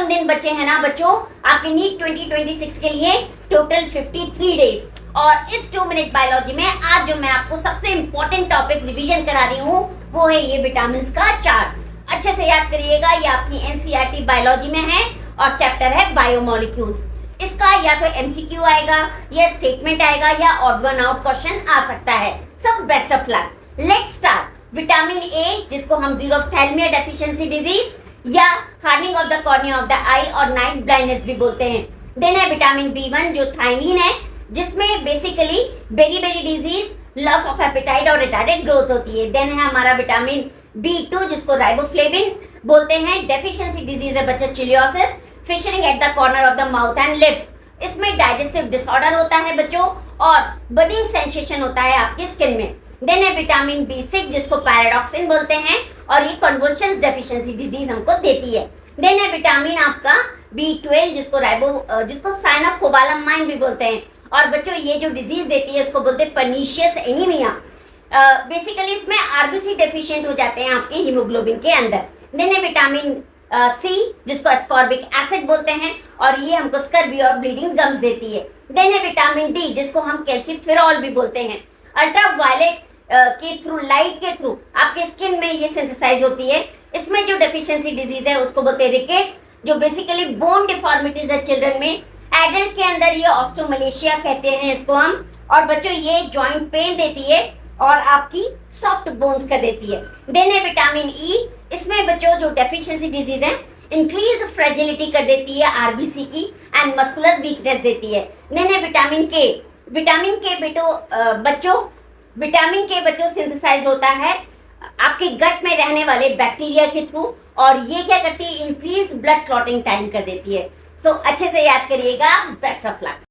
कम दिन बचे हैं ना बच्चों आपके नीट 2026 के लिए, टोटल 53 डेज। और इस 2 मिनट बायोलॉजी में आज जो मैं आपको सबसे इंपॉर्टेंट टॉपिक रिवीजन करा रही हूँ वो है ये विटामिन का चार्ट। अच्छे से याद करिएगा, ये आपकी एनसीईआरटी बायोलॉजी में है और चैप्टर है बायोमोलिक्यूल्स। इसका या तो एमसीक्यू आएगा या स्टेटमेंट आएगा या ऑड वन आउट क्वेश्चन आ सकता है। सब best of luck. Let's start. Vitamin A, जिसको हम ज़ीरोफ्थैल्मिया डेफिशिएंसी डिजीज या hardening of the cornea of the eye और नाइट ब्लाइंडनेस भी बोलते हैं। देन है विटामिन बी1 जो थायमीन है, जिसमें basically beri disease, loss of appetite और रिटार्डेड ग्रोथ होती है। देन है हमारा विटामिन बी2 जिसको राइबोफ्लेविन बोलते हैं। डेफिशिएंसी डिजीज है बच्चों cheilosis, fissuring at the corner of the mouth and lips. इसमें डाइजेस्टिव डिसऑर्डर होता है बच्चों और बर्निंग सेंसेशन होता है आपकी स्किन में। देन है विटामिन बी6 जिसको पैराडॉक्सिन बोलते हैं और ये कन्वर्जन डेफिशिएंसी डिजीज हमको देती है। देन है विटामिन आपका बी12 जिसको साइनोकोबालामाइन भी बोलते हैं। और बच्चों ये जो डिजीज देती है उसको बोलते हैं पर्नीशियस एनीमिया। बेसिकली इसमें आरबीसी डेफिशिएंट हो जाते हैं आपके हीमोग्लोबिन के अंदर। देन है विटामिन सी जिसको एस्कॉर्बिक एसिड बोलते हैं और ये हमको स्कर्वी और ब्लीडिंग गम्स देती है। देन है विटामिन डी जिसको हम कैल्सिफेरॉल भी बोलते हैं। अल्ट्रावायलेट के थ्रू, लाइट के थ्रू आपके स्किन में ये सिंथेसाइज होती है। इसमें जो डेफिशिएंसी डिजीज है उसको बोलते हैं रिकेट्स, जो बेसिकली बोन डिफॉर्मिटीज है चिल्ड्रन में। एडल्ट के अंदर ये ऑस्टोमलेशिया कहते हैं इसको हम। और बच्चों ये जॉइंट पेन देती है और आपकी सॉफ्ट बोन्स कर देती है। देन है विटामिन ई, इसमें बच्चों जो डेफिशिएंसी डिजीज है इंक्रीज फ्रेजिलिटी कर देती है आरबीसी की एंड मस्कुलर वीकनेस देती है। देन है विटामिन के। विटामिन के बच्चों सिंथेसाइज होता है आपके गट में रहने वाले बैक्टीरिया के थ्रू और ये क्या करती है, इंक्रीज ब्लड क्लॉटिंग टाइम कर देती है। सो अच्छे से याद करिएगा। Best of luck.